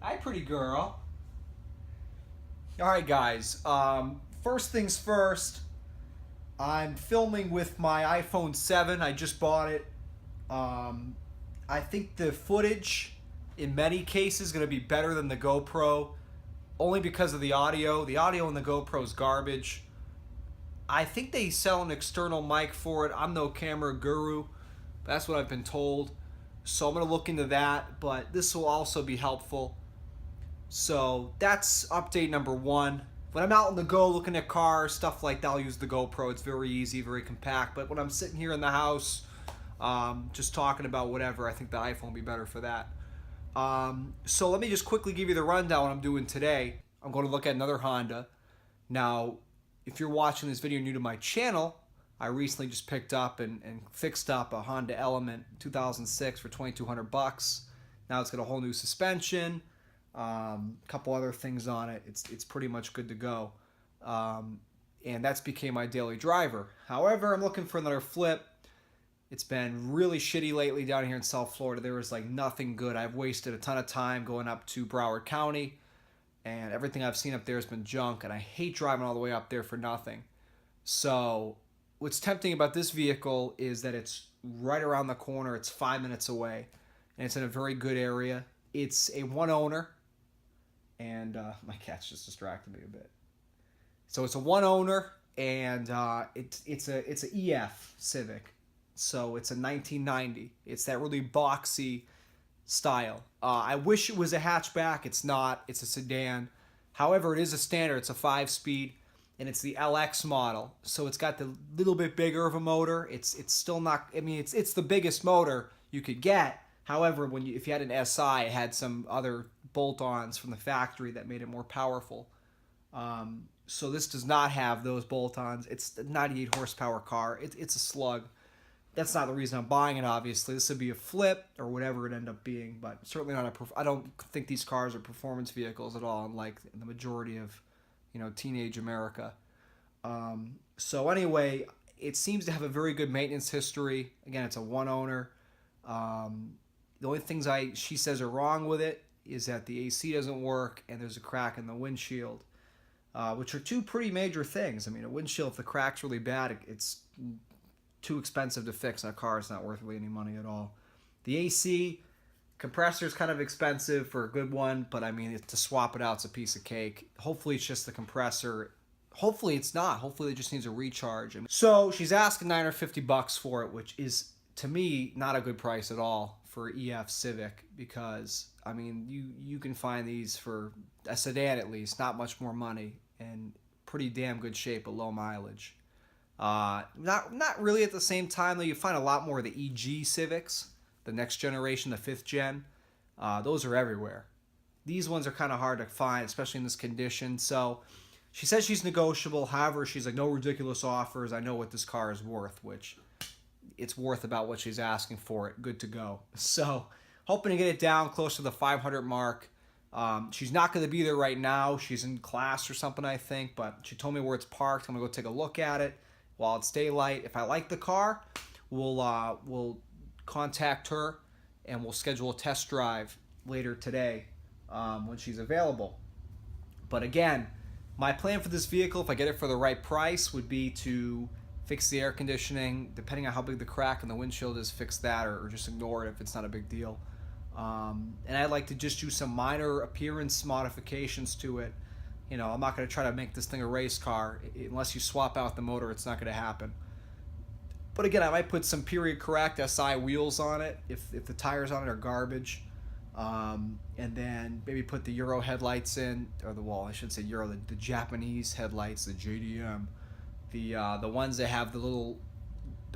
Hi, pretty girl. All right, guys. First things first. I'm filming with my iPhone 7. I just bought it. I think the footage, in many cases, is going to be better than the GoPro, only because of the audio. The audio in the GoPro is garbage. I think they sell an external mic for it. I'm no camera guru. That's what I've been told. So I'm going to look into that, but this will also be helpful. So that's update number one. When I'm out on the go looking at cars, stuff like that, I'll use the GoPro. It's very easy, very compact. But when I'm sitting here in the house, just talking about whatever, I think the iPhone will be better for that. So let me just quickly give you the rundown what I'm doing today. I'm going to look at another Honda. Now, if you're watching this video new to my channel, I recently just picked up and fixed up a Honda Element 2006 for $2,200. Now it's got a whole new suspension. Couple other things on it. It's pretty much good to go, and that's became my daily driver. However, I'm looking for another flip. It's been really shitty lately down here in South Florida. There was like nothing good. I've wasted a ton of time going up to Broward County, and everything I've seen up there has been junk, and I hate driving all the way up there for nothing. So what's tempting about this vehicle is that it's right around the corner. It's 5 minutes away, and it's in a very good area. It's a one owner. And my cat's just distracted me a bit. So it's a one owner, and it's a EF Civic. So it's a 1990. It's that really boxy style. I wish it was a hatchback. It's not. It's a sedan. However, it is a standard. It's a 5-speed, and it's the LX model. So it's got the little bit bigger of a motor. It's still not. I mean, it's the biggest motor you could get. However, if you had an SI, it had some other bolt-ons from the factory that made it more powerful. So this does not have those bolt-ons. It's a 98 horsepower car. It's a slug. That's not the reason I'm buying it, obviously. This would be a flip or whatever it end up being, but certainly not I don't think these cars are performance vehicles at all, unlike the majority of, teenage America. So anyway, it seems to have a very good maintenance history. Again, it's a one owner. The only things she says are wrong with it is that the AC doesn't work and there's a crack in the windshield, which are two pretty major things. I mean, a windshield, if the crack's really bad, it's too expensive to fix, and a car is not worth really any money at all. The AC compressor is kind of expensive for a good one, but I mean, to swap it out, it's a piece of cake. Hopefully it's just the compressor. Hopefully it's not. Hopefully it just needs a recharge. So she's asking $950 for it, which is, to me, not a good price at all for EF Civic, because I mean you can find these for a sedan at least, not much more money, and pretty damn good shape at low mileage. Not really at the same time though. You find a lot more of the EG Civics, the next generation, the 5th gen. Those are everywhere. These ones are kind of hard to find, especially in this condition. So she says she's negotiable. However, she's like, no ridiculous offers. I know what this car is worth, which it's worth about what she's asking for it. Good to go. So hoping to get it down close to the 500 mark. She's not going to be there right now. She's in class or something, I think, but she told me where it's parked. I'm going to go take a look at it while it's daylight. If I like the car, we'll contact her and we'll schedule a test drive later today when she's available. But again, my plan for this vehicle, if I get it for the right price, would be to fix the air conditioning, depending on how big the crack in the windshield is, fix that, or just ignore it if it's not a big deal. And I'd like to just do some minor appearance modifications to it. I'm not going to try to make this thing a race car. Unless you swap out the motor, it's not going to happen. But again, I might put some period correct SI wheels on it if the tires on it are garbage. And then maybe put the Euro headlights in, or I should say Euro, the Japanese headlights, the JDM. The ones that have the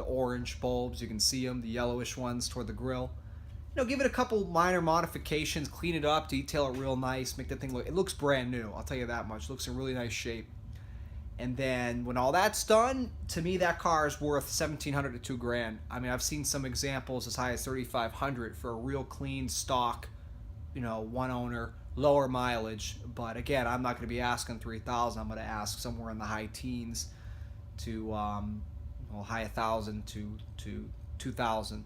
orange bulbs, you can see them, the yellowish ones toward the grill. Give it a couple minor modifications, clean it up, detail it real nice, make the thing it looks brand new, I'll tell you that much. It looks in really nice shape. And then when all that's done, to me that car is worth $1,700 to $2,000. I mean, I've seen some examples as high as $3,500 for a real clean stock, one owner, lower mileage. But again, I'm not going to be asking $3,000. I'm going to ask somewhere in the high teens to high 1,000 to 2,000.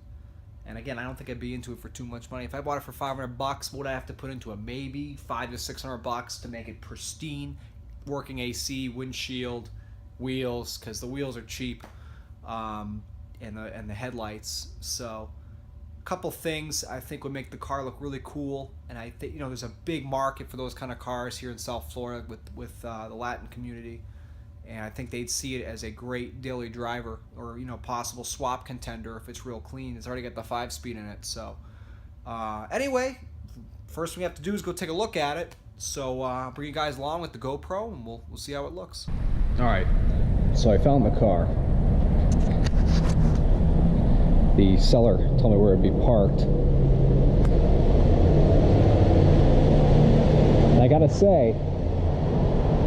And again, I don't think I'd be into it for too much money. If I bought it for $500, what would I have to put into it? Maybe $500 to $600 to make it pristine, working AC, windshield, wheels, because the wheels are cheap, and the headlights. So a couple things I think would make the car look really cool. And I think, you know, there's a big market for those kind of cars here in South Florida with the Latin community. And I think they'd see it as a great daily driver, or, you know, possible swap contender if it's real clean. It's already got the 5-speed in it. So anyway, first thing we have to do is go take a look at it. So I'll bring you guys along with the GoPro, and we'll see how it looks. All right, so I found the car. The seller told me where it'd be parked. And I gotta say,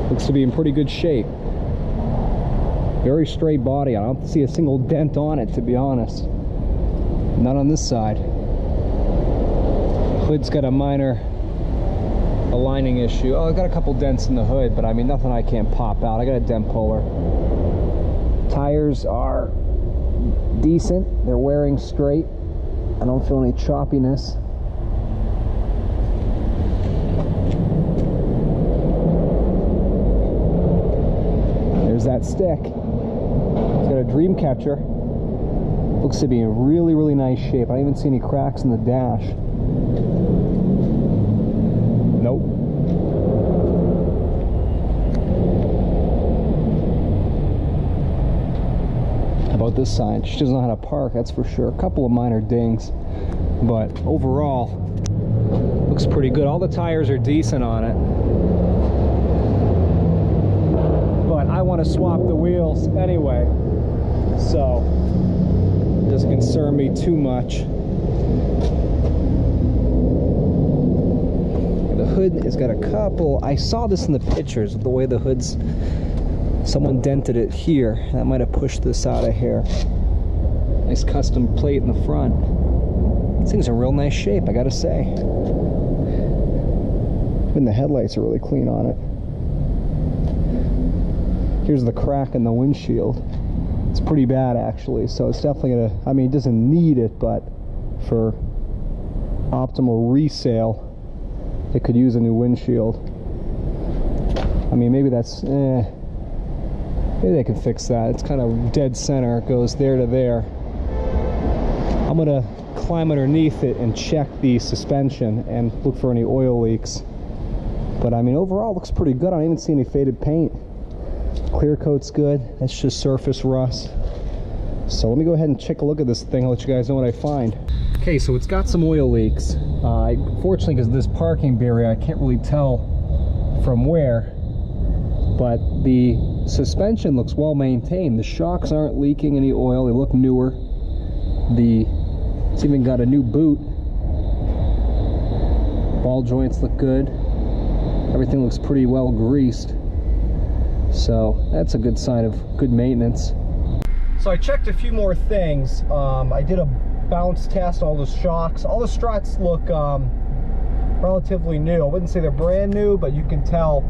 looks to be in pretty good shape. Very straight body. I don't see a single dent on it, to be honest. Not on this side. Hood's got a minor aligning issue. Oh, I got a couple dents in the hood, but I mean, nothing I can't pop out. I got a dent puller. Tires are decent. They're wearing straight. I don't feel any choppiness. There's that stick. It's got a dream catcher. Looks to be in really, really nice shape. I don't even see any cracks in the dash. Nope. How about this side? She doesn't know how to park, that's for sure. A couple of minor dings, but overall, looks pretty good. All the tires are decent on it. But I want to swap the wheels anyway, so it doesn't concern me too much. The hood has got a couple, I saw this in the pictures, the way the hood's, someone dented it here. That might have pushed this out of here. Nice custom plate in the front. This thing's in real nice shape, I gotta say. Even the headlights are really clean on it. Here's the crack in the windshield. It's pretty bad, actually, so it's definitely gonna, I mean, it doesn't need it, but for optimal resale, it could use a new windshield. I mean, maybe that's, maybe they can fix that. It's kind of dead center. It goes there to there. I'm gonna climb underneath it and check the suspension and look for any oil leaks. But I mean, overall, it looks pretty good. I don't even see any faded paint. Clear coat's good. That's just surface rust. So let me go ahead and take a look at this thing. I'll let you guys know what I find. Okay, so it's got some oil leaks. Fortunately, because of this parking barrier, I can't really tell from where. But the suspension looks well maintained. The shocks aren't leaking any oil. They look newer. It's even got a new boot. Ball joints look good. Everything looks pretty well greased. So that's a good sign of good maintenance. So I checked a few more things. I did a bounce test, all the shocks. All the struts look relatively new. I wouldn't say they're brand new, but you can tell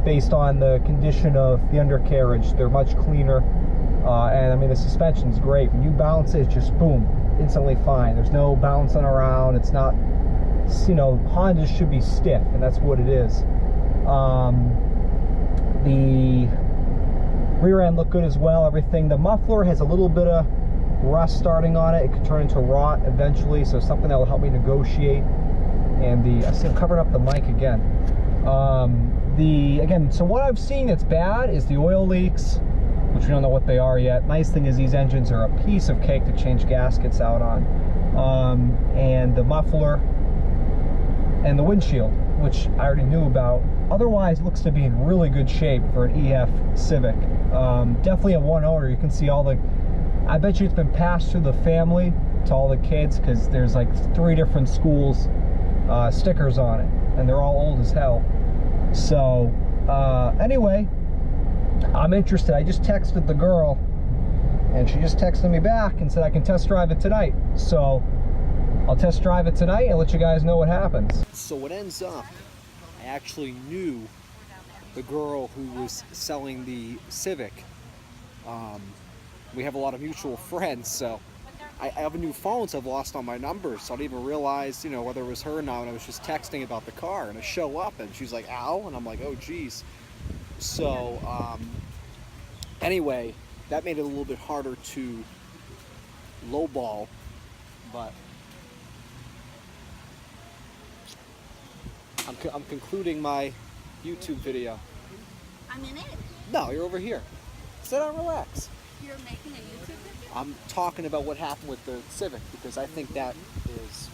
based on the condition of the undercarriage, they're much cleaner. And I mean, the suspension's great. When you bounce it, it's just boom, instantly fine. There's no bouncing around. It's not, you know, Hondas should be stiff, and that's what it is. The rear end looked good as well, everything. The muffler has a little bit of rust starting on it. It could turn into rot eventually, so something that will help me negotiate. And I see I'm covering up the mic again. Again, so what I've seen that's bad is the oil leaks, which we don't know what they are yet. Nice thing is these engines are a piece of cake to change gaskets out on. And the muffler and the windshield, which I already knew about. Otherwise, it looks to be in really good shape for an EF Civic. Definitely a one owner. You can see all the, I bet you it's been passed through the family to all the kids, because there's like 3 different schools stickers on it, and they're all old as hell. So anyway, I'm interested. I just texted the girl, and she just texted me back and said I can test drive it tonight. So I'll test drive it tonight and let you guys know what happens. So what ends up, I actually knew the girl who was selling the Civic. We have a lot of mutual friends, so I have a new phone, so I've lost all my numbers, so I didn't even realize, you know, whether it was her or not, and I was just texting about the car, and I show up, and she's like, ow, and I'm like, oh, geez. So, anyway, that made it a little bit harder to lowball, but I'm concluding my YouTube video. I'm in it. No, you're over here. Sit down, relax. You're making a YouTube video? I'm talking about what happened with the Civic, because I think that is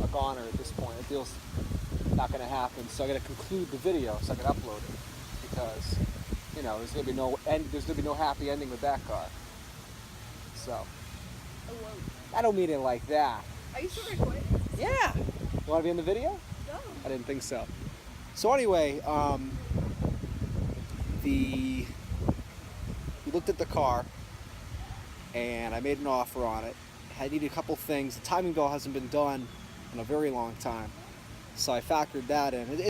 a goner at this point. It deal's not going to happen, so I got to conclude the video so I can upload it, because, you know, there's going to be no happy ending with that car. So, Oh, whoa. I don't mean it like that. Are you still recording? Yeah. You want to be in the video? No. I didn't think so. So anyway, we looked at the car, and I made an offer on it. I needed a couple things. The timing belt hasn't been done in a very long time, so I factored that in.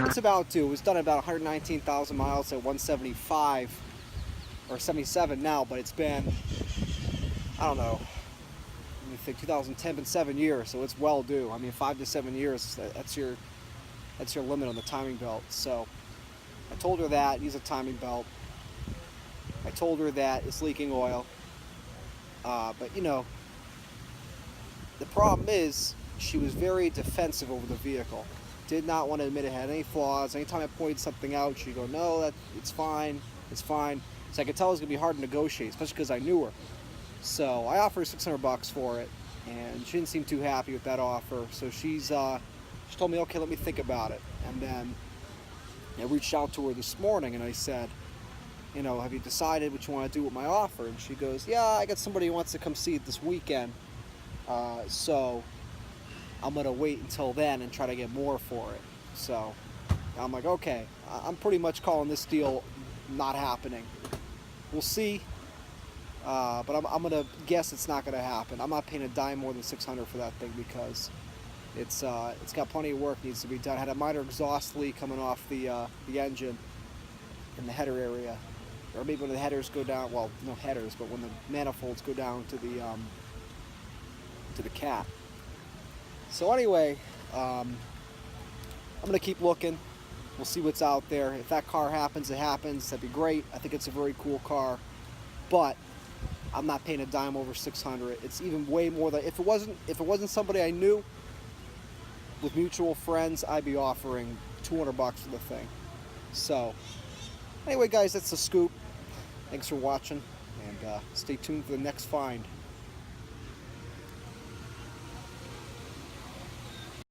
It's about due. It was done at about 119,000 miles at 175 or 77 now, but it's been, I don't know, let me think, 2010, been 7 years, so it's well due. I mean, 5 to 7 years, that's your limit on the timing belt. So I told her that, use a timing belt. I told her that it's leaking oil. But you know, the problem is she was very defensive over the vehicle. Did not want to admit it had any flaws. Anytime I pointed something out, she'd go, no, it's fine, it's fine. So I could tell it was going to be hard to negotiate, especially because I knew her. So I offered her $600 for it, and she didn't seem too happy with that offer. So she told me, okay, let me think about it. And then I reached out to her this morning, and I said, you know, have you decided what you want to do with my offer? And she goes, yeah, I got somebody who wants to come see it this weekend, so I'm going to wait until then and try to get more for it. So I'm like, okay, I'm pretty much calling this deal not happening. We'll see, but I'm going to guess it's not going to happen. I'm not paying a dime more than $600 for that thing, because it's got plenty of work needs to be done. I had a minor exhaust leak coming off the engine in the header area, or maybe when the headers go down. Well, no headers, but when the manifolds go down to the cat. So anyway, I'm gonna keep looking. We'll see what's out there. If that car happens, it happens. That'd be great. I think it's a very cool car, but I'm not paying a dime over $600. It's even way more than if it wasn't somebody I knew with mutual friends, I'd be offering $200 for the thing. So anyway, guys, that's the scoop. Thanks for watching, and stay tuned for the next find.